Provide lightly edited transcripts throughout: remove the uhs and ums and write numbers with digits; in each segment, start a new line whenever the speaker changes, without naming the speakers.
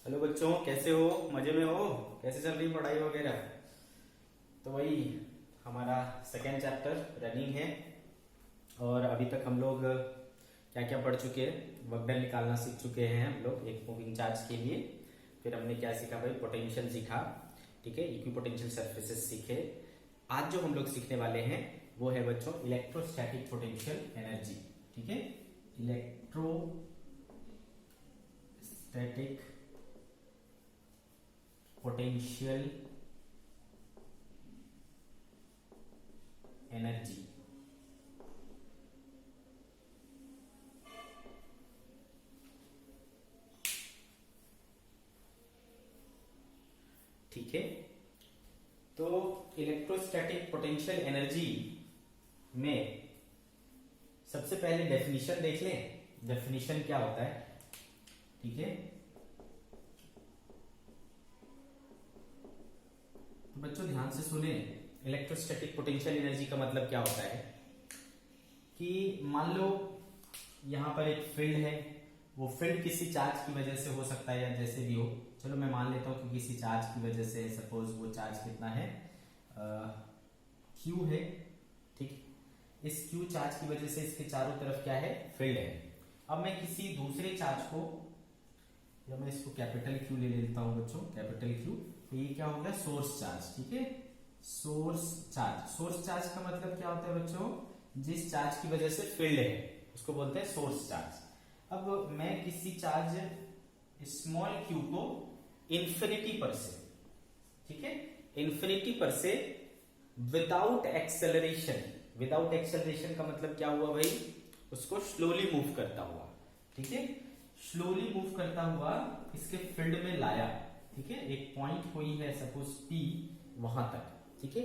Hello बच्चों, कैसे हो? मजे में हो? कैसे चल रही पढ़ाई वगैरह? तो वही हमारा सेकेंड चैप्टर रनिंग है। और अभी तक हम लोग क्या क्या पढ़ चुके हैं? वर्क डन निकालना सीख चुके हैं हम लोग एक मूविंग चार्ज के लिए। फिर हमने क्या सीखा भाई? पोटेंशियल सीखा, ठीक है। इक्विपोटेंशियल सरफेसेस सीखे। आज जो हम लोग सीखने वाले हैं वो है बच्चों इलेक्ट्रोस्टैटिक पोटेंशियल एनर्जी, ठीक है। इलेक्ट्रोस्टैटिक पोटेंशियल एनर्जी, ठीक है। तो इलेक्ट्रोस्टैटिक पोटेंशियल एनर्जी में सबसे पहले डेफिनेशन देख लें। डेफिनेशन क्या होता है, ठीक है। तो बच्चों ध्यान से सुने, इलेक्ट्रोस्टैटिक पोटेंशियल एनर्जी का मतलब क्या होता है कि मान लो यहां पर एक फील्ड है, वो फील्ड किसी चार्ज की वजह से हो सकता है या जैसे भी हो। चलो मैं मान लेता हूं कि किसी चार्ज की वजह से, सपोज वो चार्ज कितना है, क्यू है, ठीक। इस क्यू चार्ज की वजह से इसके चारों तरफ क्या है? फील्ड है। अब मैं किसी दूसरे चार्ज को, या मैं इसको कैपिटल क्यू ले लेता हूं बच्चों, कैपिटल क्यू। तो ये क्या हो गया? सोर्स चार्ज, ठीक है। सोर्स चार्ज, सोर्स चार्ज का मतलब क्या होता है बच्चों? जिस चार्ज की वजह से फील्ड है उसको बोलते हैं सोर्स चार्ज। अब मैं किसी चार्ज स्मॉल क्यू को इंफिनिटी पर से, ठीक है, इंफिनिटी पर से विदाउट एक्सेलरेशन, विदाउट एक्सेलरेशन का मतलब क्या हुआ भाई? उसको स्लोली मूव करता हुआ, ठीक है, स्लोली मूव करता हुआ इसके फील्ड में लाया, ठीक है। एक पॉइंट कोई है सपोज पी, वहां तक, ठीक है।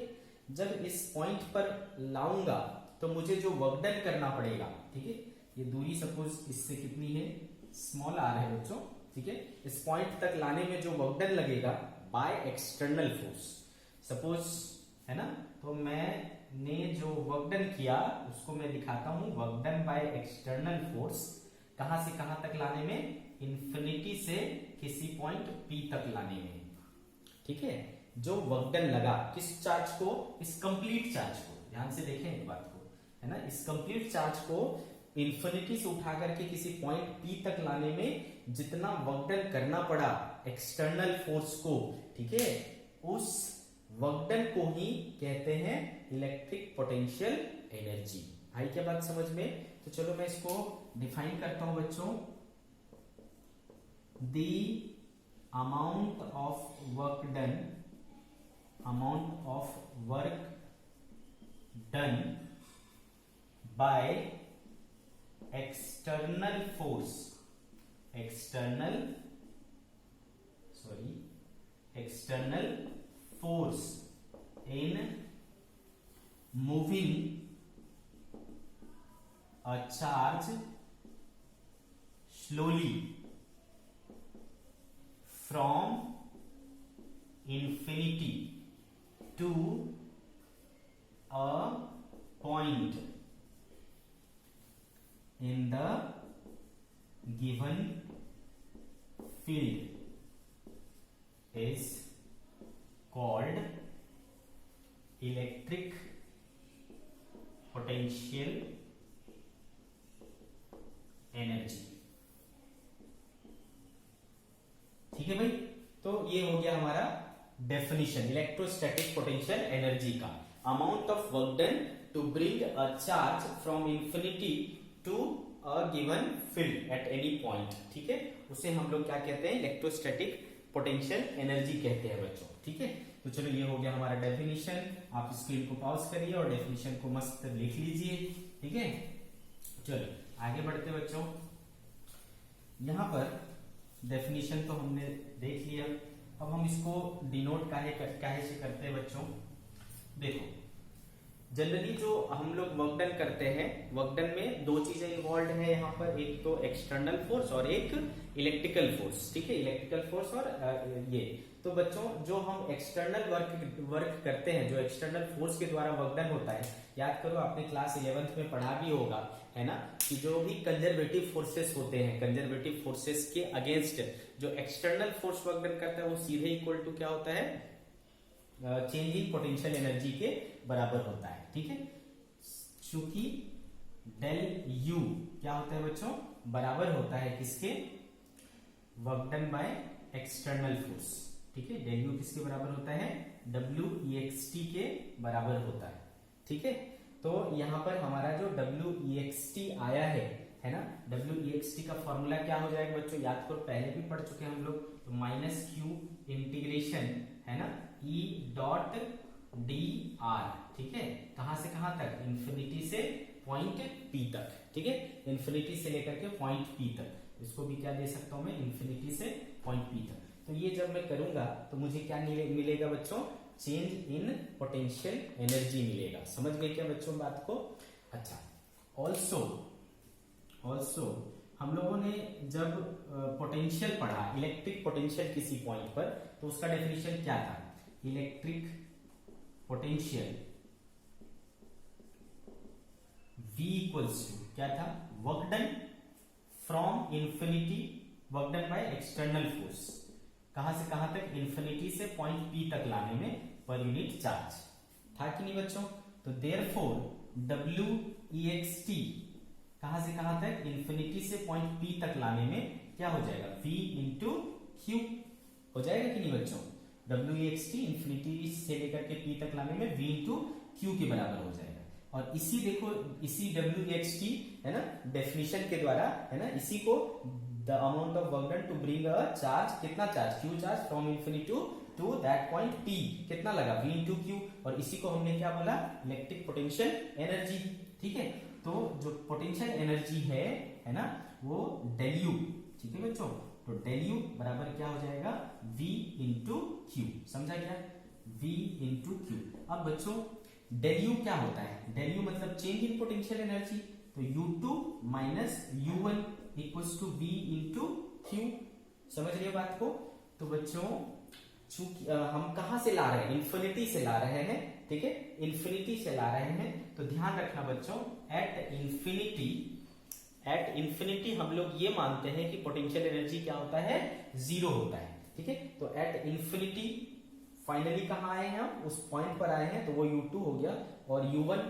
जब इस पॉइंट पर लाऊंगा तो मुझे जो वर्क डन करना पड़ेगा, ठीक है, ये दूरी सपोज इससे कितनी है? स्मॉल आर है बच्चों, ठीक है। इस पॉइंट तक लाने में जो वर्क डन लगेगा बाय एक्सटर्नल फोर्स, सपोज, है ना। तो मैंने जो वर्क डन किया उसको मैं दिखाता हूं, work done by external force. कहां से कहां तक लाने में? इंफिनिटी से किसी पॉइंट पी तक लाने में, ठीक है। जो वर्क डन लगा किस चार्ज को? इस कंप्लीट चार्ज को। ध्यान से देखें एक बात को, है ना। इस कंप्लीट चार्ज को इंफिनिटी से उठा करके किसी पॉइंट पी तक लाने में जितना वर्क डन करना पड़ा एक्सटर्नल फोर्स को, ठीक है, उस वर्क डन को ही कहते हैं इलेक्ट्रिक पोटेंशियल एनर्जी। आई क्या बात समझ में? तो चलो मैं इसको डिफाइन करता हूं बच्चों। The amount of work done, amount of work done by external force, external force in moving a charge slowly from infinity to a point in the given field is called electric potential energy, ठीक है भाई। तो ये हो गया हमारा definition electrostatic potential energy का। Amount of work done to bring a charge from infinity to a given field at any point, ठीक है, उसे हम लोग क्या कहते हैं? इलेक्ट्रोस्टैटिक पोटेंशियल एनर्जी कहते हैं बच्चों, ठीक है। तो चलो ये हो गया हमारा डेफिनेशन। आप स्क्रीन को पॉज करिए और डेफिनेशन को मस्त लिख लीजिए, ठीक है। चलो आगे बढ़ते बच्चों। यहां पर डेफिनेशन तो हमने देख लिया। अब हम इसको डिनोट काहे से करते हैं बच्चों? देखो, जनरली जो हम लोग वर्क डन करते हैं, वर्क डन में दो चीजें इन्वॉल्व है यहाँ पर, एक तो एक्सटर्नल फोर्स और एक इलेक्ट्रिकल फोर्स, ठीक है, इलेक्ट्रिकल फोर्स और ये। तो बच्चों जो हम एक्सटर्नल वर्क करते हैं, जो एक्सटर्नल फोर्स के द्वारा वर्क डन होता है, याद करो आपने क्लास 11th में पढ़ा भी होगा है ना, कि जो भी कंजर्वेटिव फोर्सेस होते हैं, कंजर्वेटिव फोर्सेस के अगेंस्ट जो एक्सटर्नल फोर्स वर्क डन करता है वो सीधे इक्वल टू क्या होता है, चेंज इन पोटेंशियल एनर्जी के बराबर होता है। ठीक है, चूंकि डेल यू क्या होता है बच्चों, बराबर होता है किसके, work done by external force. ठीक है, डेल यू किसके बराबर होता है, WEXT के बराबर होता है। ठीक है, तो यहां पर हमारा जो WEXT आया है ना, WEXT का फॉर्मूला क्या हो जाएगा बच्चों, याद करो पहले भी पढ़ चुके हैं हम लोग, तो -Q इंटीग्रेशन है ना E डॉट dr। ठीक है, कहां से कहां तक, इंफिनिटी से पॉइंट P तक। ठीक है, इंफिनिटी से लेकर के पॉइंट P तक, इसको भी क्या दे सकता हूं मैं, इंफिनिटी से पॉइंट P तक। तो ये जब मैं करूंगा तो मुझे क्या मिलेगा बच्चों, चेंज इन पोटेंशियल एनर्जी मिलेगा। समझ गए क्या बच्चों बात को। अच्छा, ऑल्सो हम लोगों ने जब पोटेंशियल पढ़ा, इलेक्ट्रिक पोटेंशियल किसी पॉइंट पर, तो उसका डेफिनेशन क्या था, electric potential V equals to क्या था, work done from infinity, work done by external force, कहां से कहां तक, इंफिनिटी से पॉइंट P तक लाने में पर यूनिट चार्ज, था कि नहीं बच्चों। तो देयरफॉर WEXT कहां से कहां तक, इंफिनिटी से पॉइंट P तक लाने में क्या हो जाएगा, V इंटू Q हो जाएगा कि नहीं बच्चों। WEXT इंफिनिटी से लेकर के P तक लाने में V इंटू Q के बराबर हो जाएगा। और इसी देखो, इसी WEXT है ना, डेफिनेशन के द्वारा है ना, इसी को the amount of work done to bring a charge, कितना charge, Q charge from infinity to that point P, कितना लगा, V इंटू Q, और इसी को हमने क्या बोला, इलेक्ट्रिक पोटेंशियल एनर्जी। ठीक है, तो जो पोटेंशियल एनर्जी है ना, वो डेल यू। ठीक है बच्चों, तो डेल यू बराबर क्या हो जाएगा, V इंटू Q। समझा क्या, V इंटू Q। अब बच्चों डेल यू क्या होता है, डेल यू मतलब चेंज इन पोटेंशियल एनर्जी, तो U2 minus U1 equals to V into Q। समझ रहे हो बात को। तो बच्चों चूंकि हम कहां से ला रहे हैं, इंफिनिटी से ला रहे हैं। ठीक है, इंफिनिटी से ला रहे हैं, तो ध्यान रखना बच्चों, एट इंफिनिटी हम लोग ये मानते हैं कि पोटेंशियल एनर्जी क्या होता है, जीरो होता है। ठीक है, तो एट इंफिनिटी फाइनली कहां आए हैं हम, उस पॉइंट पर आए हैं, तो वो U2 हो गया, और U1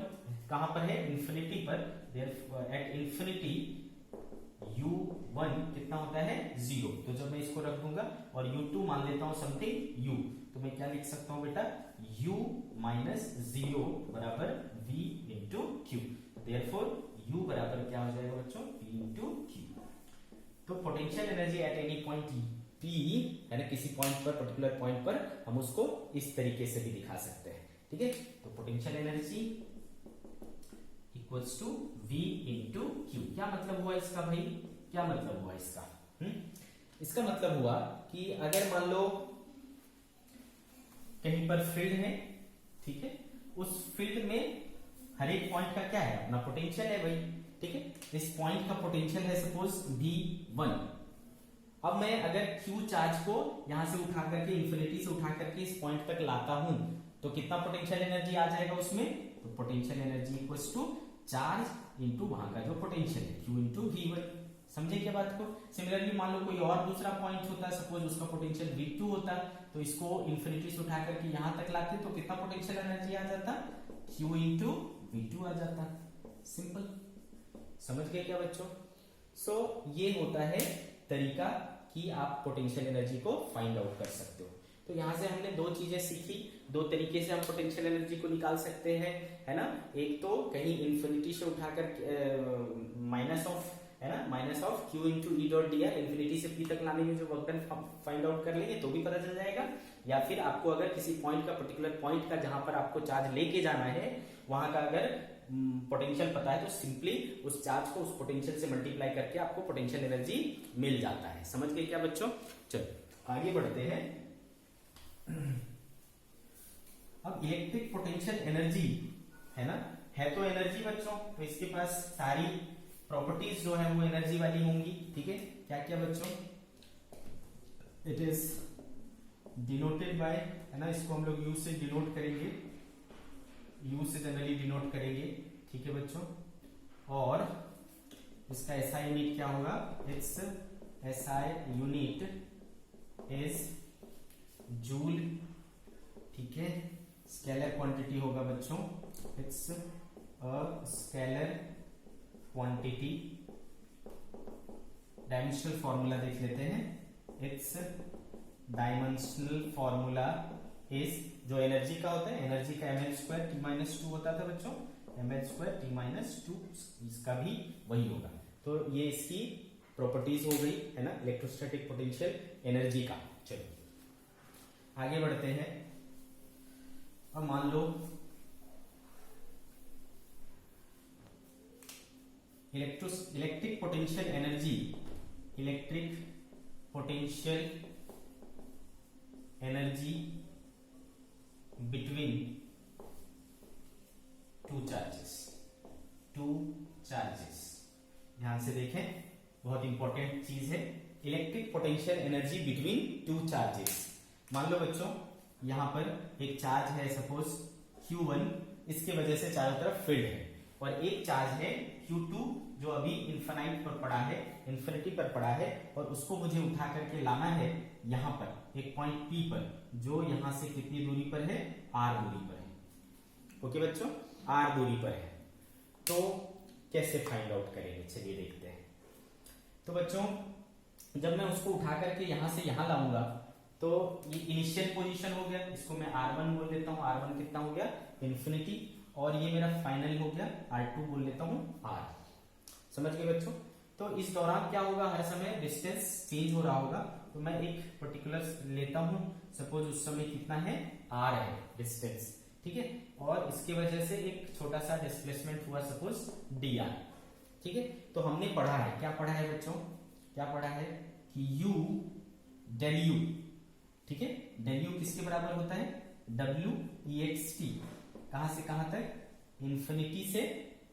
कहां पर है, इंफिनिटी पर। एट इंफिनिटी U1 कितना होता है, जीरो। तो जब मैं इसको रख दूंगा और U2 मान लेता हूं समथिंग U, तो मैं क्या लिख सकता हूं बेटा, U माइनस जीरो बराबर V into Q। Therefore U बराबर क्या हो जाएगा बच्चों, V इंटू Q। तो potential energy at any point P है ना, किसी पॉइंट पर, पर्टिकुलर पॉइंट पर हम उसको इस तरीके से भी दिखा सकते हैं। ठीक है, तो potential energy equals to V into Q। क्या मतलब हुआ इसका भाई, क्या मतलब हुआ इसका, इसका मतलब हुआ कि अगर मान लो कहीं पर फील्ड है, ठीक है, उस फील्ड में हर एक पॉइंट का क्या है, अपना पोटेंशियल है भाई। ठीक है, इस पॉइंट का पोटेंशियल है सपोज V1। अब मैं अगर Q चार्ज को यहां से उठा करके, इंफिनिटी से उठा करके इस पॉइंट तक लाता हूं, तो कितना पोटेंशियल एनर्जी आ जाएगा उसमें, तो potential energy equals to charge into वहां का जो पोटेंशियल है, Q इंटू V1। समझे क्या बात को। सिमिलरली मान लो कोई और दूसरा पॉइंट होता, सपोज उसका पोटेंशियल V2 होता, तो इसको इंफिनिटी से उठा करके यहां तक लाते तो कितना पोटेंशियल एनर्जी आ जाता, Q इंटू V2 आ जाता। सिंपल, समझ गए क्या बच्चों। सो ये होता है तरीका कि आप पोटेंशियल एनर्जी को फाइंड आउट कर सकते हो। तो यहां से हमने दो चीजें सीखी, दो तरीके से हम पोटेंशियल एनर्जी को निकाल सकते हैं, है ना। एक तो कहीं इंफिनिटी से उठाकर माइनस ऑफ, है ना, minus of Q into E dot D R, infinity से P तक लाने में जो वर्क डन फाइंड आउट कर लेंगे तो भी पता चल जाएगा। या फिर आपको अगर किसी पॉइंट का, पर्टिकुलर पॉइंट का जहां पर आपको चार्ज लेके जाना है, वहां का अगर पोटेंशियल पता है तो सिंपली उस चार्ज को उस पोटेंशियल से मल्टीप्लाई करके आपको पोटेंशियल एनर्जी मिल जाता है। समझ गए क्या बच्चों। चलो आगे बढ़ते हैं। अब इलेक्ट्रिक पोटेंशियल एनर्जी है ना, है तो एनर्जी बच्चों, तो इसके पास सारी प्रॉपर्टीज जो है वो एनर्जी वाली होंगी। ठीक है, क्या क्या बच्चों, इट इज डिनोटेड बाय, है ना, इसको हम लोग यू से डिनोट करेंगे, यू से जनरली डिनोट करेंगे। ठीक है बच्चों, और इसका एसआई यूनिट क्या होगा, it's SI unit is joule, ठीक है। स्केलर क्वांटिटी होगा बच्चों, it's a scalar quantity. Dimensional formula देख लेते हैं, इट्स डायमेंशनल फॉर्मूला इज, जो एनर्जी का होता है, एनर्जी का ml² t-2 होता था बच्चों, ml² t-2, इसका भी वही होगा। तो ये इसकी प्रॉपर्टीज हो गई है ना, इलेक्ट्रोस्टैटिक पोटेंशियल एनर्जी का। चलो आगे बढ़ते हैं। अब मान लो electric potential energy, electric potential energy between two charges. ध्यान से देखें, बहुत इंपॉर्टेंट चीज है, electric potential energy between two charges. मान लो बच्चों यहां पर एक चार्ज है सपोज Q1, इसके वजह से चारों तरफ फील्ड है, और एक चार्ज है Q2 जो अभी इन्फिनिटी पर पड़ा है, और उसको मुझे उठा करके लाना है यहां पर एक पॉइंट P पर, जो यहां से कितनी दूरी पर है, R दूरी पर है। ओके बच्चों, R दूरी पर है। तो कैसे फाइंड आउट करेंगे, चलिए देखते हैं। तो बच्चों जब मैं उसको उठा करके यहां से यहां लाऊंगा, तो ये इनिशियल पोजीशन हो गया, इसको मैं R1 बोल देता हूं, R1 कितना हो गया, इन्फिनिटी, और ये मेरा फाइनल हो गया, R2 बोल लेता हूं R। समझ गए बच्चों। तो इस दौरान क्या होगा, हर समय डिस्टेंस चेंज हो रहा होगा। तो मैं एक पर्टिकुलर लेता हूं, सपोज उस समय कितना है, R है डिस्टेंस, ठीक है, और इसके वजह से एक छोटा सा डिस्प्लेसमेंट हुआ सपोज dr, ठीक है। तो हमने पढ़ा है, क्या पढ़ा है बच्चों, क्या पढ़ा है कि u डेल u, ठीक है, डेल u किसके बराबर होता है, WEXT, कहां से कहां तक, इंफिनिटी से,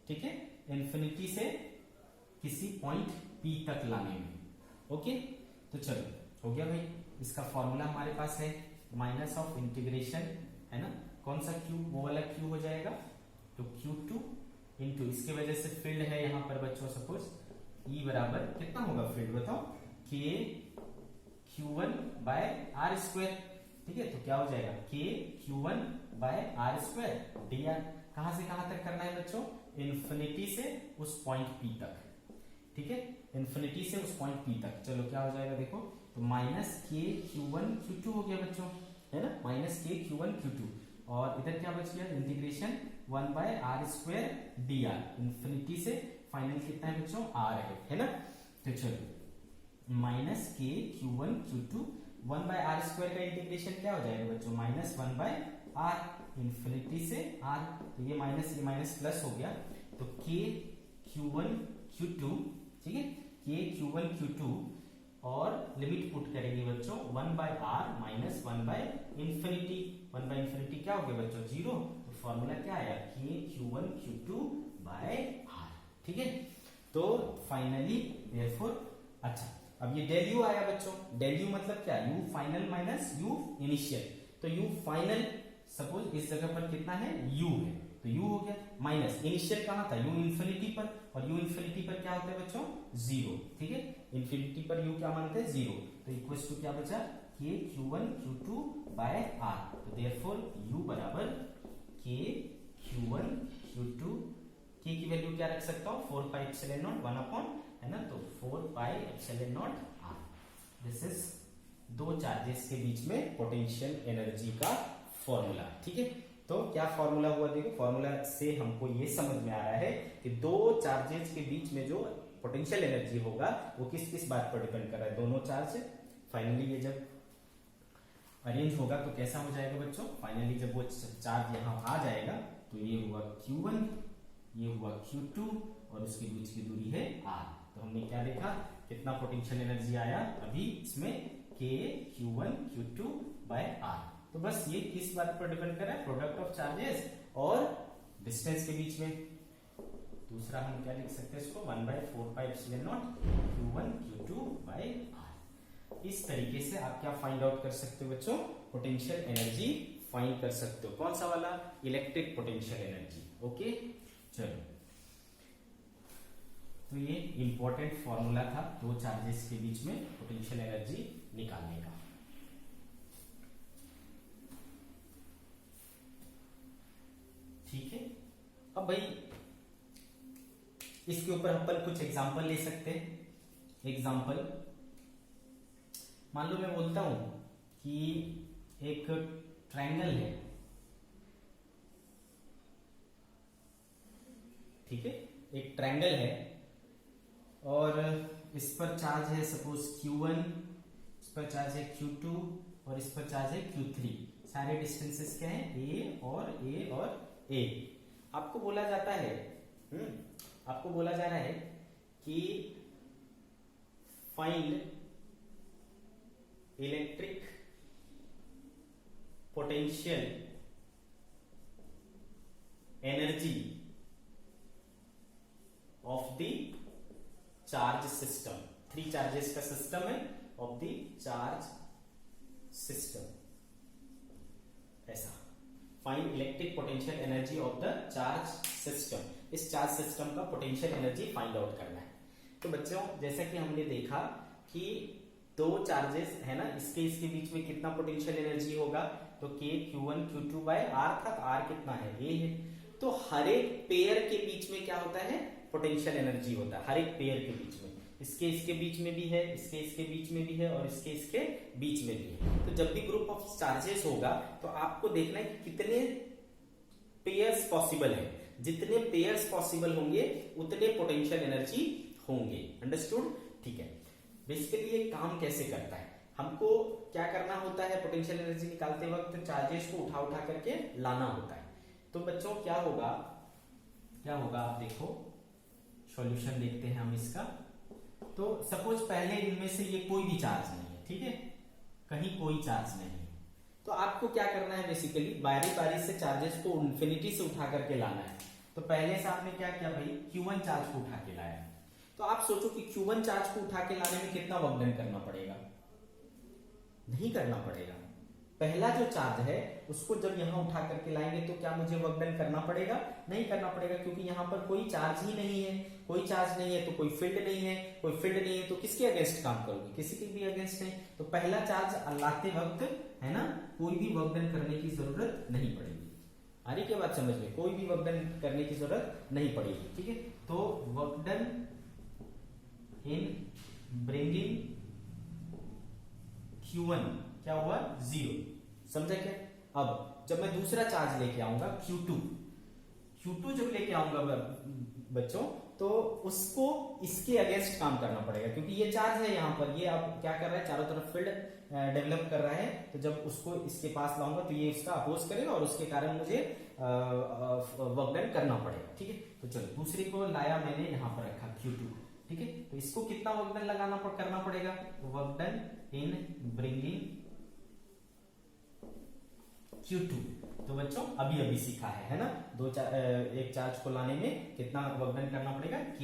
ठीक है, इंफिनिटी से किसी पॉइंट P तक लाने में। ओके, तो चलो हो गया भाई। इसका फॉर्मूला हमारे पास है माइनस ऑफ इंटीग्रेशन, है ना, कौन सा Q, वो वाला Q हो जाएगा, तो Q2 इंटू, इसके वजह से फील्ड है यहां पर बच्चों सपोज E बराबर कितना होगा फील्ड बताओ, K Q1 by R square, ठीक है। तो क्या हो जाएगा, K Q1 by R square dr। कहां से कहां तक करना है बच्चों, इंफिनिटी से उस पॉइंट P तक, ठीक है, इंफिनिटी से उस पॉइंट P तक। चलो क्या हो जाएगा देखो, तो माइनस K Q1 Q2 हो गया बच्चों, है ना, माइनस K Q1 Q2, और इधर क्या बच गया, integration 1 by R square dr, infinity से फाइनल कितना है बच्चों, R है ना। तो चलो minus K Q1 Q2 1 by R square का इंटीग्रेशन क्या हो जाएगा बच्चों, माइनस 1 बाय R, इंफिनिटी से R, तो ये माइनस प्लस हो गया, तो K Q1 Q2, ठीक है, K Q1 Q2, और लिमिट पुट करेंगे बच्चों 1 by R minus 1 by infinity, 1 by infinity क्या हो गया बच्चों, 0, तो फॉर्मूला क्या आया, K Q1 Q2 by R, ठीक है। तो फाइनली देयरफॉर, अच्छा अब ये डेल यू आया बच्चों, डेल यू मतलब क्या, you final minus U initial, तो यू फाइनल सपोज इस जगह पर कितना है, यू है, तो यू हो गया, माइनस इनिशियल कहां था, यू इन्फिनिटी पर, और यू इन्फिनिटी पर क्या होता है बच्चों, 0, ठीक है, इन्फिनिटी पर यू क्या मानते हैं, 0, तो इक्वल्स टू क्या बचा, K Q1 Q2 by R, तो देयरफॉर यू बराबर K Q1 Q2, K की वैल्यू क्या रख सकता हूं, 4 पाई एप्सिलॉन नॉट 1 अपॉन, है ना, तो 4 pi epsilon not R। This is दो चार्जेस के बीच में पोटेंशियल एनर्जी का फॉर्मूला, ठीक है। तो क्या फॉर्मूला हुआ, देखो फॉर्मूला से हमको ये समझ में आ रहा है कि दो चार्जेस के बीच में जो पोटेंशियल एनर्जी होगा वो किस किस बात पर डिपेंड कर रहा है, दोनों चार्ज। फाइनली ये जब अरेंज होगा तो कैसा हो जाएगा बच्चों, फाइनली जब वो चार्ज यहाँ आ जाएगा तो ये हुआ Q1, ये हुआ Q2, और उसके बीच की दूरी है R। तो हमने क्या देखा, कितना पोटेंशियल एनर्जी आया अभी इसमें, K Q1 Q2 by R। तो बस ये किस बात पर डिपेंड कर रहा है, प्रोडक्ट ऑफ चार्जेस और डिस्टेंस के बीच में। दूसरा हम क्या लिख सकते हैं इसको, 1 by 4 pi epsilon naught Q1 Q2 by R। इस तरीके से आप क्या फाइंड आउट कर सकते हो बच्चों, पोटेंशियल एनर्जी फाइंड कर सकते हो। कौन सा वाला, इलेक्ट्रिक पोटेंशियल एनर्जी। ओके चलो तो ये इंपॉर्टेंट फॉर्मूला था दो चार्जेस के बीच में पोटेंशियल एनर्जी निकालने का। ठीक है, अब भाई इसके ऊपर अपन कुछ एग्जांपल ले सकते हैं। एग्जांपल मान लो मैं बोलता हूं कि एक ट्रायंगल है, ठीक है, एक ट्रायंगल है और इस पर चार्ज है सपोज Q1, इस पर चार्ज है Q2 और इस पर चार्ज है Q3। सारे डिस्टेंसेस क्या है, A और A। आपको बोला जाता है आपको बोला जा रहा है कि find electric potential energy of the charge system. 3 charges का सिस्टम है, ऑफ द चार्ज सिस्टम। ऐसा find electric potential energy of the charge system. इस चार्ज सिस्टम का पोटेंशियल एनर्जी फाइंड आउट करना है। तो बच्चों जैसा कि हमने देखा कि दो चार्जेस है ना, इसके बीच में कितना पोटेंशियल एनर्जी होगा, तो K Q1 Q2 by R था, तो R कितना है, A है। तो हर एक पेयर के बीच में क्या होता है, पोटेंशियल एनर्जी होता है, हर एक पेयर के बीच में। इसके बीच में भी है, इसके बीच में भी है और इसके बीच में भी है। तो जब भी ग्रुप ऑफ चार्जेस होगा तो आपको देखना है कि कितने पेयर्स पॉसिबल है। जितने पेयर्स पॉसिबल होंगे उतने पोटेंशियल एनर्जी होंगे। अंडरस्टूड? ठीक है। बेसिकली ये काम कैसे करता है, हमको क्या करना होता है, पोटेंशियल एनर्जी निकालते वक्त चार्जेस को उठा करके लाना होता है। तो बच्चों क्या होगा आप देखो, सॉल्यूशन देखते हैं हम इसका। तो सपोज पहले इनमें से ये कोई भी चार्ज नहीं है, ठीक है, कहीं कोई चार्ज नहीं है। तो आपको क्या करना है, बेसिकली बारी बारी से चार्जेस को इंफिनिटी से उठा करके लाना है। तो पहले से आपने क्या किया भाई, Q1 चार्ज को उठा के लाया। तो आप सोचो कि Q1 चार्ज को उठा के लाने में कितना वर्क डन करना पड़ेगा, नहीं करना पड़ेगा। पहला जो चार्ज है उसको जब यहां उठा करके लाएंगे तो क्या मुझे वर्क डन करना पड़ेगा, नहीं करना पड़ेगा, क्योंकि यहां पर कोई चार्ज ही नहीं है। कोई चार्ज नहीं है तो कोई फील्ड नहीं है, कोई फील्ड नहीं है तो किसके अगेंस्ट काम करोगे, किसी के भी अगेंस्ट नहीं। तो पहला चार्ज लाते वक्त है ना, कोई भी वर्क डन करने की जरूरत नहीं पड़ेगी। आ रही क्या बात समझ में, कोई भी वर्क डन करने की जरूरत नहीं पड़ेगी। ठीक है, तो work done in bringing Q1 क्या हुआ, 0। समझा क्या? अब जब मैं दूसरा चार्ज लेके आऊंगा Q2 जब लेके आऊंगा बच्चों, तो उसको इसके अगेंस्ट काम करना पड़ेगा, क्योंकि ये चार्ज है यहाँ पर, ये अब क्या कर रहा है, चारों तरफ फील्ड डेवलप कर रहा है। तो जब उसको इसके पास लाऊंगा तो ये इसका अपोज करेगा और उसके कारण मुझे वर्क डन करना पड़ेगा। ठीक है, तो चलो दूसरे को लाया मैंने, यहाँ पर रखा Q2। ठीक है, तो इसको कितना वर्क डन करना पड़ेगा, work done in bringing Q2। तो बच्चों अभी सीखा है ना, एक चार्ज को लाने में कितना वर्क डन करना पड़ेगा, K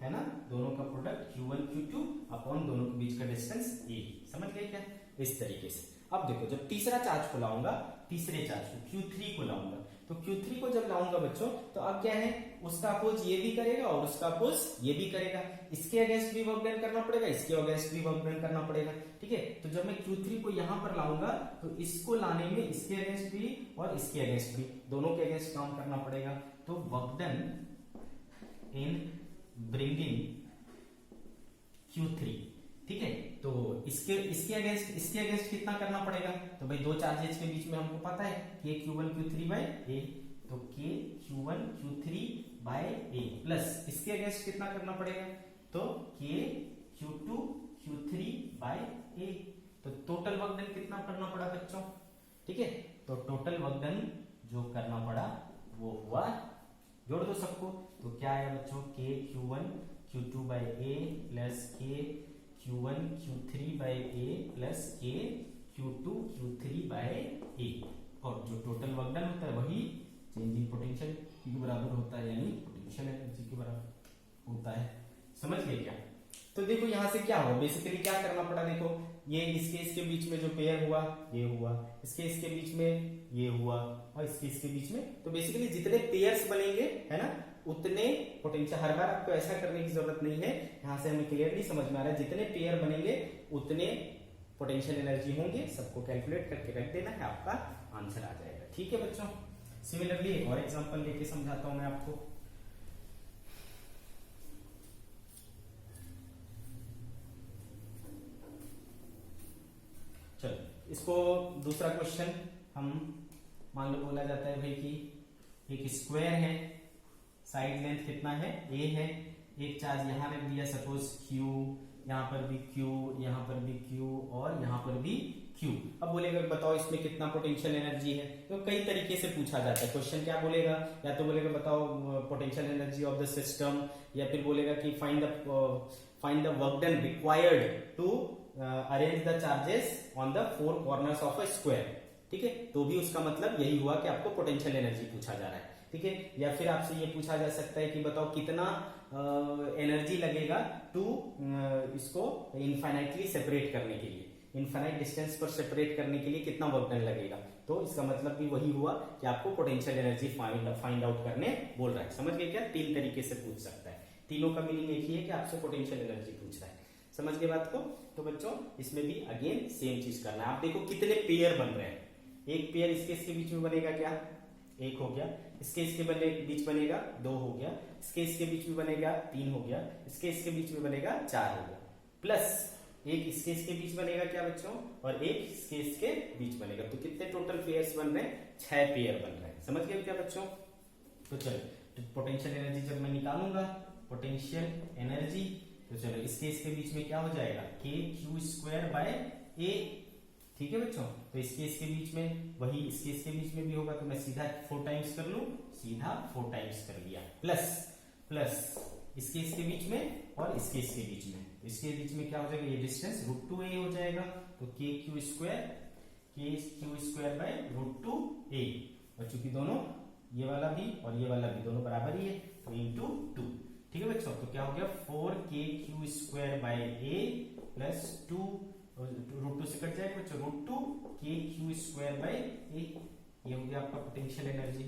है ना, दोनों का प्रोडक्ट Q1 Q2 अपॉन दोनों के बीच का डिस्टेंस A। समझ गए क्या? इस तरीके से। अब देखो जब तीसरा चार्ज को लाऊंगा, तीसरे चार्ज को Q3 को लाऊंगा, तो Q3 को जब लाऊंगा बच्चों, तो अब क्या है, उसका अपोज ये भी करेगा और उसका अपोज ये भी करेगा। इसके अगेंस्ट भी वर्क डन करना पड़ेगा, इसके अगेंस्ट भी वर्क डन करना पड़ेगा। ठीक है, तो जब मैं Q3 को यहां पर लाऊंगा तो इसको लाने में इसके अगेंस्ट भी और इसके अगेंस्ट भी, दोनों के अगेंस्ट काम करना पड़ेगा। तो work done in bringing Q3। ठीक है, तो इसके अगेंस्ट कितना करना पड़ेगा, तो भाई दो चार्जेस के बीच में हमको पता है K Q1 Q3 by A, तो K Q1 Q3 by A plus इसके अगेंस्ट कितना करना पड़ेगा, तो K Q2 Q3 by A। तो टोटल वर्क डन कितना करना पड़ा बच्चों? ठीक है, तो टोटल वर्क डन जो करना पड़ा वो हुआ, जोड़ दो सबको, तो क्या आया बच्चों, K Q1 Q2 by A plus K Q1 Q3 by A plus K Q2 Q3 by A। और जो टोटल वर्क डन होता है वही चेंज इन पोटेंशियल के बराबर होता है, यानी पोटेंशियल एनर्जी के बराबर होता है। समझ गए क्या? तो देखो यहां से क्या हुआ, बेसिकली क्या करना पड़ा, देखो ये इसके बीच में जो पेयर हुआ ये हुआ, इसके बीच में ये हुआ और इसके बीच में, तो बेसिकली जितने पेयर्स बनेंगे है ना, उतने पोटेंशियल, हर बार आपको ऐसा करने की जरूरत नहीं है। यहां से हमें क्लियरली समझ में आ रहा है जितने पेयर बनेंगे उतने पोटेंशियल एनर्जी होंगे, सबको कैलकुलेट करके रख देना है, आपका आंसर आ जाएगा। ठीक है बच्चों, सिमिलरली एक और एग्जांपल लेके समझाता हूं मैं आपको। चलो इसको दूसरा क्वेश्चन हम मान लो, बोला जाता है भाई कि एक स्क्वायर है, साइड लेंथ कितना है a है, एक चार्ज यहां रख दिया सपोज q, यहां पर भी q, यहां पर भी q और यहां पर भी q। अब बोलेगा बताओ इसमें कितना पोटेंशियल एनर्जी है। तो कई तरीके से पूछा जाता है क्वेश्चन, क्या बोलेगा, या तो बोलेगा बताओ potential energy of the system, या फिर बोलेगा कि find the work done required to arrange the charges on the four corners of a square. ठीक है, तो भी उसका मतलब यही हुआ कि आपको पोटेंशियल एनर्जी पूछा जा रहा है। ठीक है, या फिर आपसे ये पूछा जा सकता है कि बताओ कितना एनर्जी लगेगा टू इसको इनफाइनाइटली सेपरेट करने के लिए, इनफाइनाइट डिस्टेंस पर सेपरेट करने के लिए कितना वर्क डन लगेगा। तो इसका मतलब भी वही हुआ कि आपको पोटेंशियल एनर्जी फाइंड आउट करने बोल रहा है। समझ गए क्या, तीन तरीके से पूछ सकता है, तीनों का मीनिंग एक ही है कि आपसे पोटेंशियल एनर्जी पूछ रहा है। समझ गए बात को। तो बच्चों इसमें भी अगेन सेम चीज करना है। आप देखो कितने पेयर बन रहे हैं, एक पेयर इसके बीच में बनेगा क्या, एक हो गया, इसके बीच बनेगा दो हो गया, इसके बीच में बनेगा तीन हो गया, इसके बीच में बनेगा चार हो गया, प्लस एक इसके बीच बनेगा क्या बच्चों, और एक इसके बीच बनेगा। तो कितने टोटल पेयर्स बन रहे हैं, 6 पेयर बन रहे हैं। समझ गए क्या बच्चों। तो चलो पोटेंशियल एनर्जी जब मैं निकालूंगा, पोटेंशियल एनर्जी, तो चलो इसके बीच में क्या हो जाएगा, के क्यू स्क्वायर बाय ए। ठीक है बच्चों, तो इसके बीच में वही इसके बीच में भी होगा, तो मैं सीधा 4 टाइम्स कर लूं, सीधा 4 टाइम्स कर लिया, प्लस इसके बीच में और इसके बीच में, इसके बीच में क्या हो जाएगा, ये डिस्टेंस √2a हो जाएगा। तो के क्यू स्क्वायर बाय √2a, और चूंकि दोनों ये वाला भी और ये वाला भी दोनों बराबर ही है, तो इंटू 2। ठीक है बच्चों, तो क्या हो गया 4k³ square by a plus 2 √2 से कट जाएगा बच्चों, √2k³ स्क्वायर बाय a। ये हो गया आपका पोटेंशियल एनर्जी।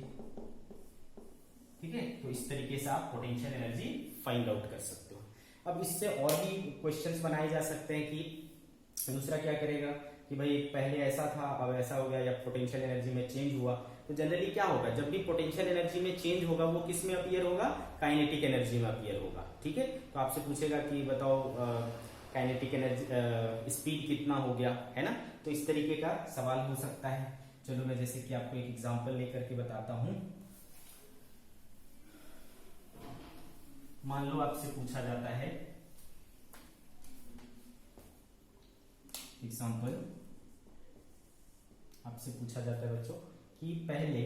ठीक है, तो इस तरीके से आप पोटेंशियल एनर्जी फाइंड आउट कर सकते हो। अब इससे और भी क्वेश्चंस बनाए जा सकते हैं कि दूसरा क्या करेगा कि भाई पहले ऐसा था अब ऐसा हो गया, या पोटेंशियल एनर्जी में चेंज हुआ। तो जनरली क्या होगा, जब भी पोटेंशियल एनर्जी में चेंज होगा वो किस में अपीयर होगा, काइनेटिक एनर्जी में अपीयर होगा। ठीक है, तो आपसे पूछेगा कि बताओ काइनेटिक एनर्जी स्पीड कितना हो गया, है ना। तो इस तरीके का सवाल हो सकता है। चलो मैं जैसे कि आपको एक एग्जांपल लेकर के बताता हूं। मान लो आपसे पूछा जाता है एग्जांपल, आपसे पूछा जाता है बच्चों कि पहले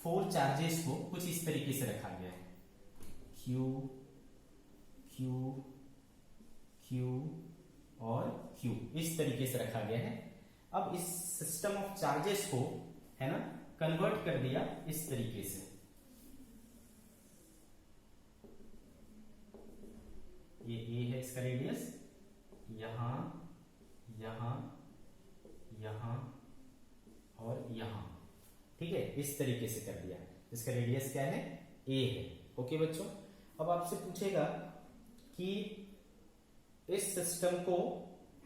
4 चार्जेस को कुछ इस तरीके से रखा गया है, Q Q Q और Q, इस तरीके से रखा गया है। अब इस सिस्टम ऑफ चार्जेस को, है ना, कन्वर्ट कर दिया इस तरीके से। ये A है इसका रेडियस, यहां यहां यहां और यहां। ठीक है, इस तरीके से कर दिया। इसका रेडियस क्या है, A है। ओके बच्चों, अब आपसे पूछेगा कि इस सिस्टम को,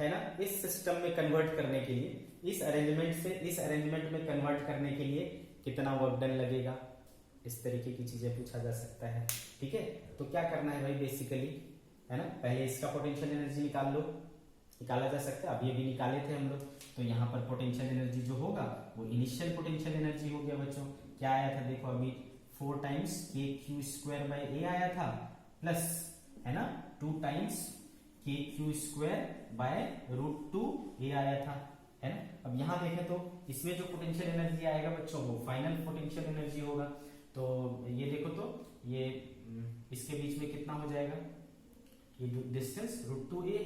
है ना, इस सिस्टम में कन्वर्ट करने के लिए, इस अरेंजमेंट से इस अरेंजमेंट में कन्वर्ट करने के लिए कितना वर्क डन लगेगा। इस तरीके की चीजें पूछा जा सकता है। ठीक है, तो क्या करना है भाई बेसिकली, है ना, पहले इसका पोटेंशियल एनर्जी निकाल लो, निकाला जा सकता है, अब ये भी निकाले थे हम लोग। तो यहाँ पर पोटेंशियल एनर्जी जो होगा वो इनिशियल पोटेंशियल एनर्जी हो गया बच्चों। क्या आया था देखो अभी, 4 times k³ square by a आया था, प्लस, है ना, 2 times k³ square by √2a आया था, है ना। अब यहाँ देखें तो इसमें जो पोटेंशियल एनर्जी आएगा बच्चों वो फाइनल पोटेंशियल एनर्जी होगा। तो ये देखो तो ये इसके बीच में कितना हो जाएगा, ये डिस्टेंस √2a,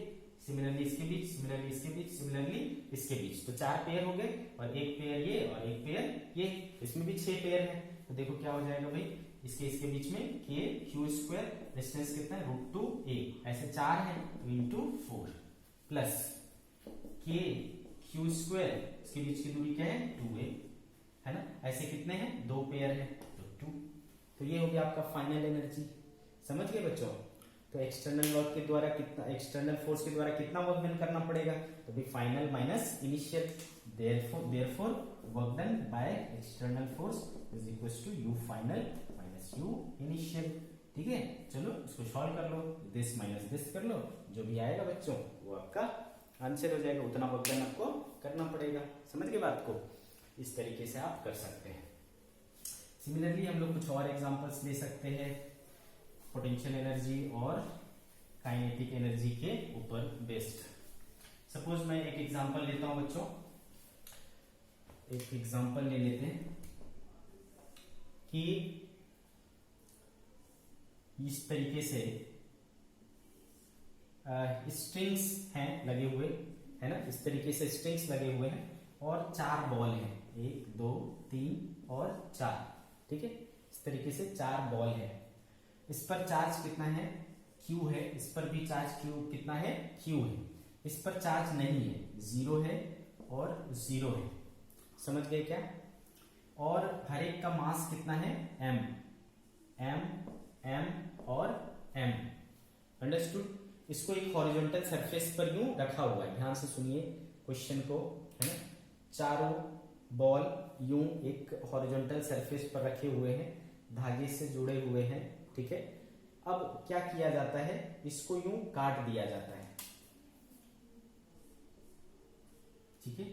सिमिलरली इसके बीच, सिमिलरली इसके बीच, सिमिलरली इसके बीच। तो 4 पेयर हो गए, और एक पेयर ये और एक पेयर ये, इसमें भी 6 पेयर है। तो देखो क्या हो जाएगा भाई, इसके बीच में k³ स्क्वायर, डिस्टेंस कितना है √2a, ऐसे 4 है तो इंटू 4, प्लस k³ स्क्वायर, इसके बीच की दूरी क्या है 2a, है ना। ऐसे कितने हैं, 2 पेयर है तो 2। तो ये हो गया आपका फाइनल एनर्जी। समझ गए बच्चों। तो एक्सटर्नल वर्क के द्वारा कितना, एक्सटर्नल फोर्स के द्वारा कितना वर्क डन करना पड़ेगा, तो भी final minus initial, therefore work done by external force is equal to U final minus U initial. ठीक है, चलो इसको सॉल्व कर लो, दिस माइनस दिस कर लो, जो भी आएगा बच्चों वो आपका आंसर हो जाएगा। उतना वर्क डन आपको करना पड़ेगा। समझ गए बात को। इस तरीके से आप कर सकते हैं। सिमिलरली हम लोग कुछ और एग्जांपल्स ले सकते हैं पोटेंशियल एनर्जी और काइनेटिक एनर्जी के ऊपर बेस्ड। सपोज मैं एक एग्जांपल लेता हूं बच्चों, एक एग्जांपल ले लेते हैं कि इस तरीके से स्ट्रिंग्स हैं लगे हुए, है ना। इस तरीके से स्ट्रिंग्स लगे हुए हैं और 4 बॉल हैं, 1 2 3 और 4। ठीक है, इस तरीके से 4 बॉल है। इस पर चार्ज कितना है, Q है। इस पर भी चार्ज Q कितना है, Q है। इस पर चार्ज नहीं है, 0 है और 0 है। समझ गए क्या। और हर एक का मास कितना है, m और m। अंडरस्टूड। इसको एक हॉरिजॉन्टल सरफेस पर यूं रखा हुआ है, ध्यान से सुनिए क्वेश्चन को, है ना। चारों बॉल यूं एक हॉरिजॉन्टल सरफेस पर रखे हुए हैं, धागे से जुड़े हुए हैं। ठीक है, अब क्या किया जाता है, इसको यूं काट दिया जाता है। ठीक है,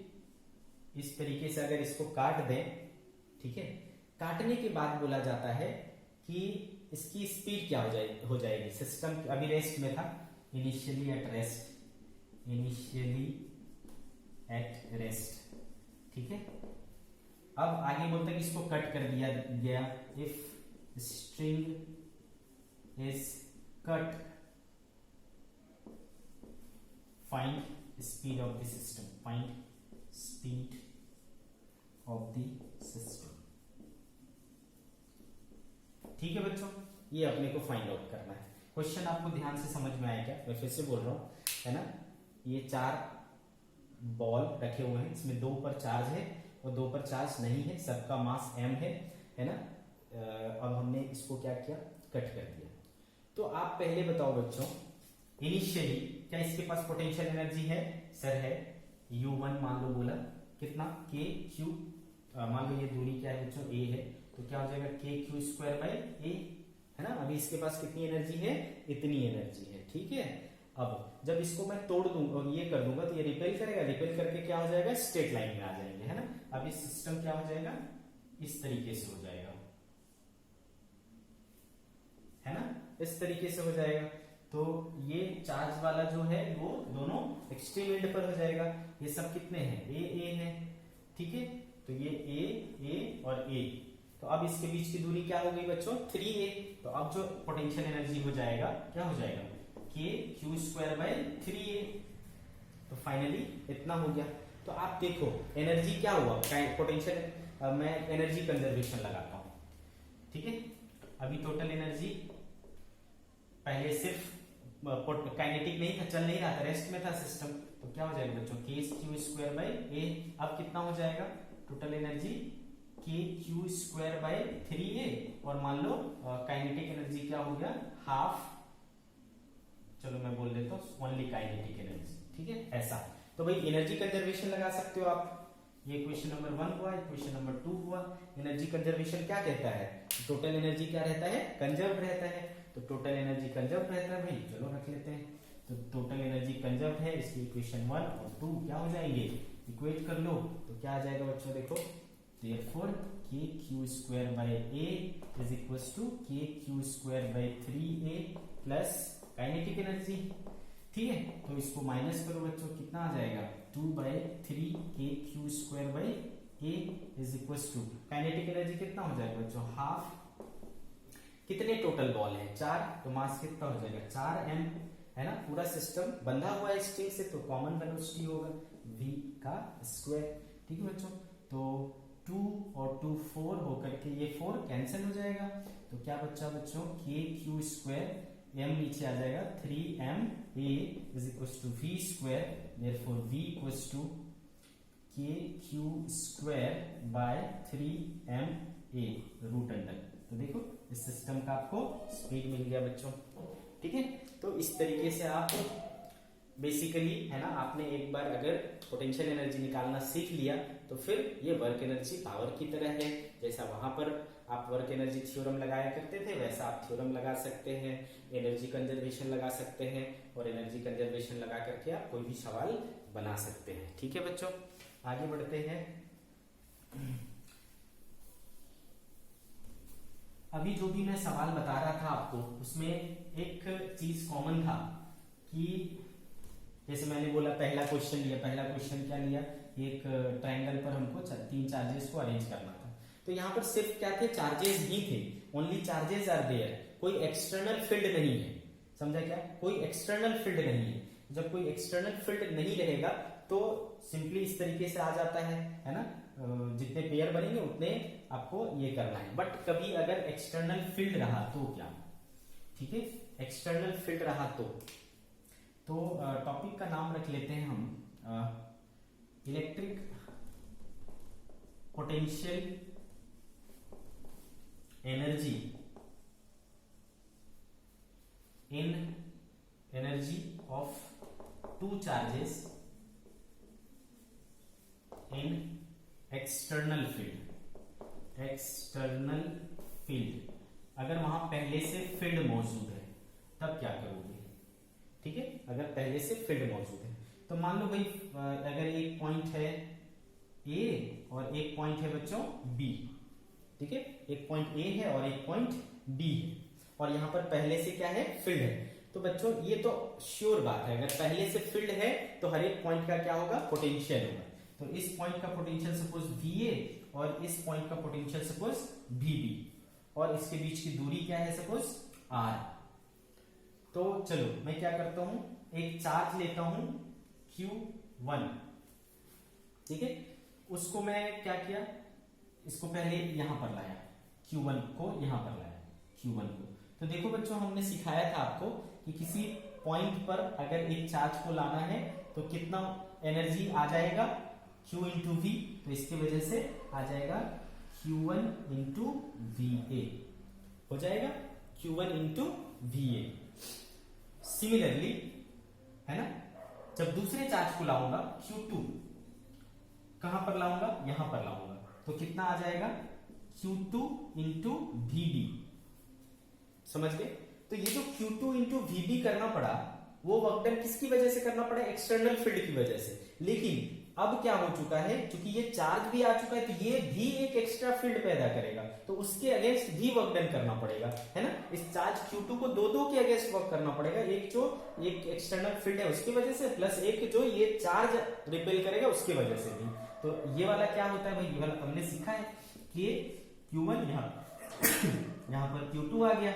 इस तरीके से अगर इसको काट दें, ठीक है, काटने के बाद बोला जाता है कि इसकी स्पीड क्या हो जाएगी। सिस्टम अभी रेस्ट में था, इनिशियली एट रेस्ट। ठीक है, अब आगे बोलते हैं कि इसको कट कर दिया गया। If string is cut find speed of the system, find speed of the system. ठीक है बच्चों, ये अपने को फाइंड आउट करना है। क्वेश्चन आपको ध्यान से समझ में आया क्या, मैं फिर से बोल रहा हूं, है ना। ये 4 बॉल रखे हुए हैं, इसमें 2 पर चार्ज है और 2 पर चार्ज नहीं है, सबका मास m है ना। अब हमने इसको क्या किया, कट कर दिया। तो आप पहले बताओ बच्चों, इनिशियली क्या इसके पास पोटेंशियल एनर्जी है, सर है। u1 मान लो बोला, कितना k q, मान लो ये दूरी क्या है बच्चों, a है, तो क्या हो जाएगा KQ² a, है ना। अभी इसके पास कितनी एनर्जी है, इतनी एनर्जी है। ठीक है, अब जब इसको मैं तोड़ दूंगा और ये कर दूंगा तो ये रिपेल करेगा, रिपेल करके क्या हो जाएगा, स्ट्रेट लाइन में आ जाएंगे, है ना। अब इस सिस्टम क्या हो जाएगा, इस तरीके से हो जाएगा, है ना, इस तरीके से हो जाएगा। तो ये चार्ज वाला जो है वो दोनों एक्सट्रीम एंड पर हो जाएगा। ये सब कितने हैं, a है। ठीक है, तो ये a और a, तो अब इसके बीच की दूरी क्या हो गई बच्चों, 3a। तो अब जो पोटेंशियल एनर्जी हो जाएगा, क्या हो जाएगा, KQ²3a। तो फाइनली इतना हो गया। तो आप देखो एनर्जी क्या हुआ, पोटेंशियल, मैं एनर्जी कंजर्वेशन लगाता हूं। ठीक है, अभी टोटल एनर्जी पहले सिर्फ काइनेटिक नहीं था, चल नहीं रहा था, रेस्ट में था सिस्टम, तो क्या हो जाएगा बच्चों, KQ²a। अब कितना हो जाएगा टोटल एनर्जी, KQ²3a, और मान लो काइनेटिक एनर्जी क्या हो गया, हाफ। चलो मैं बोल देता हूँ ओनली काइनेटिक एनर्जी। ठीक है, ऐसा। तो भाई एनर्जी कंजर्वेशन लगा सकते हो आप। ये क्वेश्चन नंबर 1 हुआ, क्वेश्चन नंबर 2 हुआ। एनर्जी कंजर्वेशन क्या कहता है, टोटल एनर्जी क्या रहता है, कंजर्व रहता है। तो टोटल एनर्जी कंजर्व रहता है भाई, चलो रख लेते हैं। तो टोटल एनर्जी कंजर्व है, इसलिए इक्वेशन 1 और 2 क्या हो जाएंगे, इक्वेट कर लो। तो क्या आ जाएगा बच्चों, देखो, therefore KQ²a is equals to KQ²3a plus kinetic energy. ठीक है, तो इसको माइनस करो बच्चों, कितना आ जाएगा, 2/3 KQ²a is equals to kinetic energy कितना हो जाएगा बच्चों, हाफ। कितने टोटल बॉल है, 4, तो मास कितना हो जाएगा, 4m, है ना। पूरा सिस्टम बंधा हुआ है स्ट्रिंग से, तो कॉमन वेलोसिटी होगा v का स्क्वायर। ठीक है बच्चों, तो 2 और 2 4 होकर के ये 4 कैंसिल हो जाएगा। तो क्या बच्चा बच्चों, KQ², m नीचे आ जाएगा, 3ma is equals to v², therefore v equals to K Q square by 3ma root under. तो देखो इस सिस्टम का आपको स्पीड मिल गया बच्चों, ठीक है। तो इस तरीके से आप बेसिकली, है ना, आपने एक बार अगर पोटेंशियल एनर्जी निकालना सीख लिया तो फिर ये वर्क एनर्जी पावर की तरह है। जैसा वहां पर आप वर्क एनर्जी थ्योरम लगाया करते थे वैसा आप थ्योरम लगा सकते हैं, एनर्जी कंजर्वेशन लगा सकते हैं, और एनर्जी कंजर्वेशन लगा करके आप कोई भी सवाल बना सकते हैं, ठीक है बच्चों। आगे बढ़ते हैं। अभी जो भी मैं सवाल बता रहा था आपको उसमें एक चीज कॉमन था कि जैसे मैंने बोला पहला क्वेश्चन लिया, पहला क्वेश्चन क्या लिया, एक ट्रायंगल पर हमको 3 चार्जेस को अरेंज करना था। तो यहाँ पर सिर्फ क्या थे, चार्जेस ही थे, ओनली चार्जेस आर देयर, कोई एक्सटर्नल फील्ड नहीं है, समझा क्या, कोई एक्सटर्नल फील्ड नहीं है। जब कोई एक्सटर्नल फील्ड नहीं रहेगा तो सिंपली इस तरीके से आ जाता है ना, जितने पेयर बनेंगे उतने आपको ये करना है। बट कभी अगर एक्सटर्नल फील्ड रहा तो क्या, ठीक है, एक्सटर्नल फील्ड रहा तो टॉपिक का नाम रख लेते हैं हम electric potential energy in energy of 2 charges in external field. External field, अगर वहां पहले से फील्ड मौजूद है तब क्या करोगे, ठीक है, अगर पहले से फील्ड मौजूद है तो मान लो भाई अगर एक पॉइंट है ए और एक पॉइंट है बच्चों बी, ठीक है, एक पॉइंट ए है और एक पॉइंट बी है, और यहां पर पहले से क्या है, फील्ड है। तो बच्चों ये तो श्योर बात है, अगर पहले से फील्ड है तो हर एक पॉइंट का क्या होगा, पोटेंशियल होगा। तो इस पॉइंट का पोटेंशियल सपोज VA और इस पॉइंट का पोटेंशियल सपोज VB, और इसके बीच की दूरी क्या है, सपोज R। तो चलो मैं क्या करता हूं, एक चार्ज लेता हूं Q1, ठीक है, उसको मैं क्या किया, इसको पहले यहां पर लाया, Q1 को यहां पर लाया, Q1 को। तो देखो बच्चों हमने सिखाया था आपको कि किसी पॉइंट पर अगर एक चार्ज को लाना है तो कितना एनर्जी आ जाएगा, Q इंटू V, तो इसकी वजह से आ जाएगा Q1 इंटू VA, हो जाएगा Q1 इंटू VA। सिमिलरली, है ना, जब दूसरे चार्ज को लाऊंगा Q2, कहां पर लाऊंगा, यहां पर लाऊंगा, तो कितना आ जाएगा, Q2 इंटू VB, समझ गए। तो ये जो Q2 इंटू VB करना पड़ा वो वर्क डन किसकी वजह से करना पड़ा, एक्सटर्नल फील्ड की वजह से। लेकिन अब क्या हो चुका है, क्योंकि ये चार्ज भी आ चुका है तो ये भी एक एक्स्ट्रा फील्ड पैदा करेगा, तो उसके अगेंस्ट भी वर्क डन करना पड़ेगा, है ना। इस चार्ज Q2 को दो के अगेंस्ट वर्क करना पड़ेगा, एक जो एक एक्सटर्नल फील्ड है उसकी वजह से, प्लस एक जो ये चार्ज रिपेल करेगा उसकी वजह से भी। तो ये वाला क्या होता है भाई, ये वाला हमने सीखा है कि Q1 यहां पर Q2 आ गया,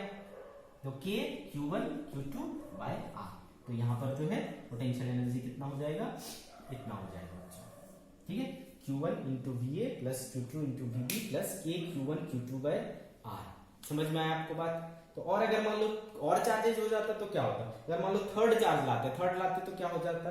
तो K Q1 Q2 by R। तो यहां पर जो है पोटेंशियल एनर्जी कितना हो जाएगा, इतना हो जाएगा, ठीक है, Q1 into VA plus Q2 into VB plus K Q1 Q2 by R। समझ में आया आपको बात। तो और अगर मान लो और चार्जेस हो जाता तो क्या होता, अगर मान लो थर्ड चार्ज लाते तो क्या हो जाता,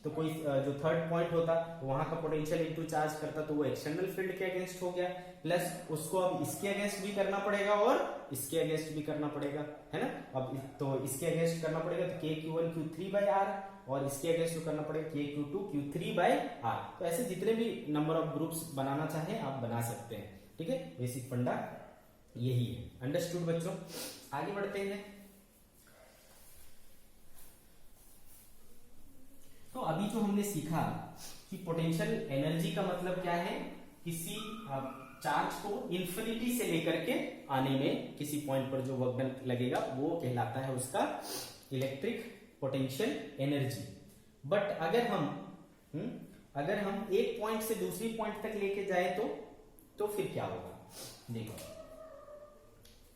तो कोई जो थर्ड पॉइंट होता वहां का पोटेंशियल इंटू चार्ज करता तो वो एक्सटर्नल फील्ड के अगेंस्ट हो गया, प्लस उसको अब इसके अगेंस्ट भी करना पड़ेगा और इसके अगेंस्ट भी करना पड़ेगा, है ना। अब तो इसके अगेंस्ट करना पड़ेगा तो K Q1 Q3 bye R, और इसके अगेंस्ट करना पड़ेगा K Q2 Q3 bye R। तो ऐसे जितने भी नंबर ऑफ ग्रुप्स बनाना चाहे आप बना सकते हैं, ठीक है, बेसिक फंडा यही है। अंडरस्टूड बच्चों, आगे बढ़ते हैं। तो अभी जो हमने सीखा कि पोटेंशियल एनर्जी का मतलब क्या है, किसी चार्ज को इंफिनिटी से लेकर के आने में किसी पॉइंट पर जो वर्क डन लगेगा वो कहलाता है उसका इलेक्ट्रिक पोटेंशियल एनर्जी। बट अगर हम एक पॉइंट से दूसरी पॉइंट तक लेके जाए तो फिर क्या होगा, देखो,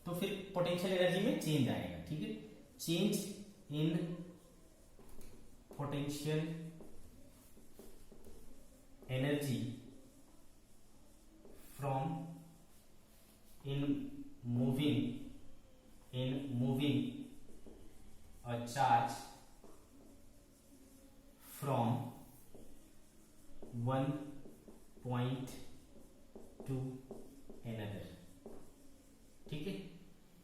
तो फिर पोटेंशियल एनर्जी में चेंज आएगा, ठीक है, change in potential energy from in moving a charge from one point two another. ठीक है,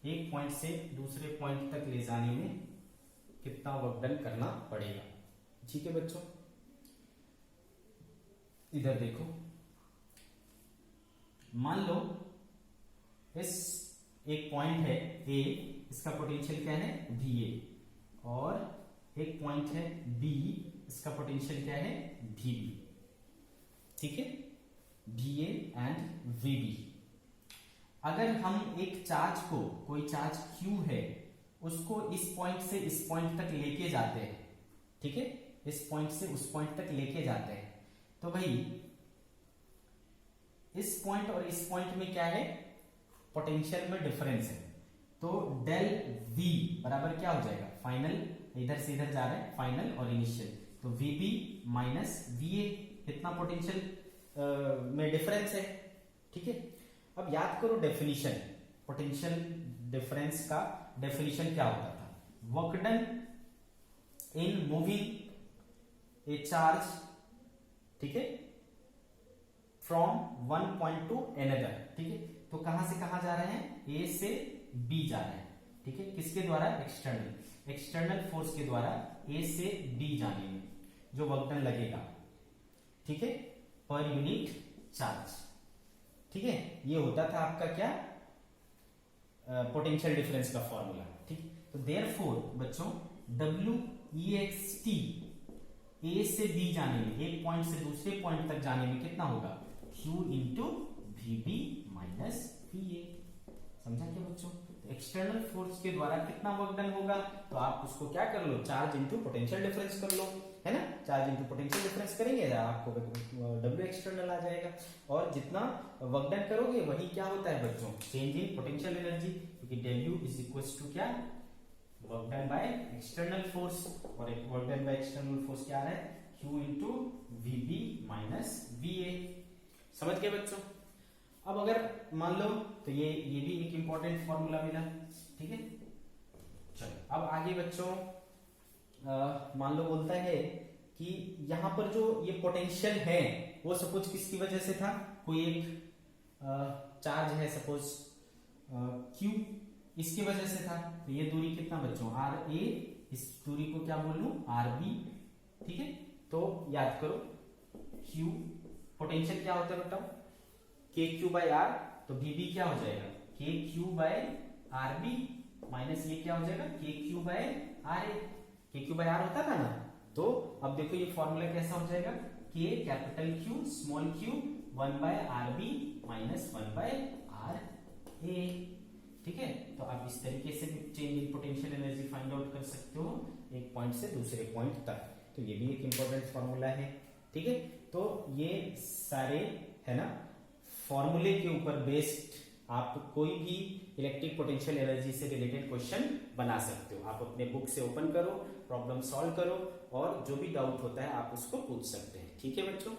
एक पॉइंट से दूसरे पॉइंट तक ले जाने में कितना वर्क डन करना पड़ेगा। ठीक है बच्चों, इधर देखो, मान लो इस एक पॉइंट है ए, इसका पोटेंशियल क्या है VA, और एक पॉइंट है B, इसका पोटेंशियल क्या है VB। ठीक है, VA एंड VB। अगर हम एक चार्ज को, कोई चार्ज Q है, उसको इस पॉइंट से इस पॉइंट तक लेके जाते हैं, ठीक है, इस पॉइंट से उस पॉइंट तक लेके जाते हैं, तो भाई इस पॉइंट और इस पॉइंट में क्या है, पोटेंशियल में डिफरेंस है। तो डेल V बराबर क्या हो जाएगा, फाइनल, इधर से इधर जा रहे हैं, फाइनल और इनिशियल, तो VB माइनस VA, इतना पोटेंशियल में डिफरेंस है। ठीक है, अब याद करो डेफिनेशन, पोटेंशियल डिफरेंस का डेफिनेशन क्या होता था, work done in moving A charge, ठीक है, from one point two another. ठीक है, तो कहां से कहां जा रहे हैं, ए से बी जा रहे हैं। ठीक है, किसके द्वारा, एक्सटर्नल फोर्स के द्वारा ए से बी जाने में जो वर्क डन लगेगा, ठीक है, पर यूनिट चार्ज। ठीक है, ये होता था आपका क्या, पोटेंशियल डिफरेंस का फॉर्मूला। ठीक, तो देयरफॉर बच्चों WEXT ए से बी जाने में, एक पॉइंट से दूसरे पॉइंट तक जाने में कितना होगा, Q into VB minus VA। समझा क्या बच्चों, एक्सटर्नल फोर्स के द्वारा कितना वर्क डन होगा, तो आप उसको क्या कर लो, चार्ज इंटू पोटेंशियल डिफरेंस कर लो, है ना, चार्ज इंटू पोटेंशियल डिफरेंस करेंगे, आपको W एक्सटर्नल आ जाएगा, और जितना वर्क डन करोगे वही क्या होता है बच्चों, चेंज इन पोटेंशियल एनर्जी, क्योंकि W इज इक्वल टू क्या, work done by external force, और work done by external force क्या आ रहा है, Q into VB minus VA। समझ गए बच्चों। अब अगर मान लो, तो ये भी एक इंपॉर्टेंट फॉर्मूला मिला। ठीक है, चलो अब आगे बच्चों, मान लो बोलता है कि यहां पर जो ये पोटेंशियल है वो सपोज किसकी वजह से था, कोई एक चार्ज है सपोज Q, इसकी वजह से था, तो ये दूरी कितना बच्चों RA, इस दूरी को क्या बोल लूं RB। ठीक है, तो याद करो Q पोटेंशियल क्या होता है बताओ, KQ बाय R, तो VB क्या हो जाएगा KQ बाय RB माइनस ये क्या हो जाएगा KQ by RA। KQ by R होता था ना, तो अब देखो ये फॉर्मूला कैसा हो जाएगा, K capital Q small q 1 by RB minus 1 by RA। ठीक है, तो आप इस तरीके से भी change in potential energy find out कर सकते हो एक पॉइंट से दूसरे पॉइंट तक, तो ये भी एक इंपॉर्टेंट फॉर्मूला है। ठीक है, तो ये सारे है ना फॉर्मूले के ऊपर बेस्ड आप कोई भी इलेक्ट्रिक पोटेंशियल एनर्जी से रिलेटेड क्वेश्चन बना सकते हो। आप अपने बुक से ओपन करो, प्रॉब्लम सॉल्व करो, और जो भी डाउट होता है आप उसको पूछ सकते हैं। ठीक है बच्चों।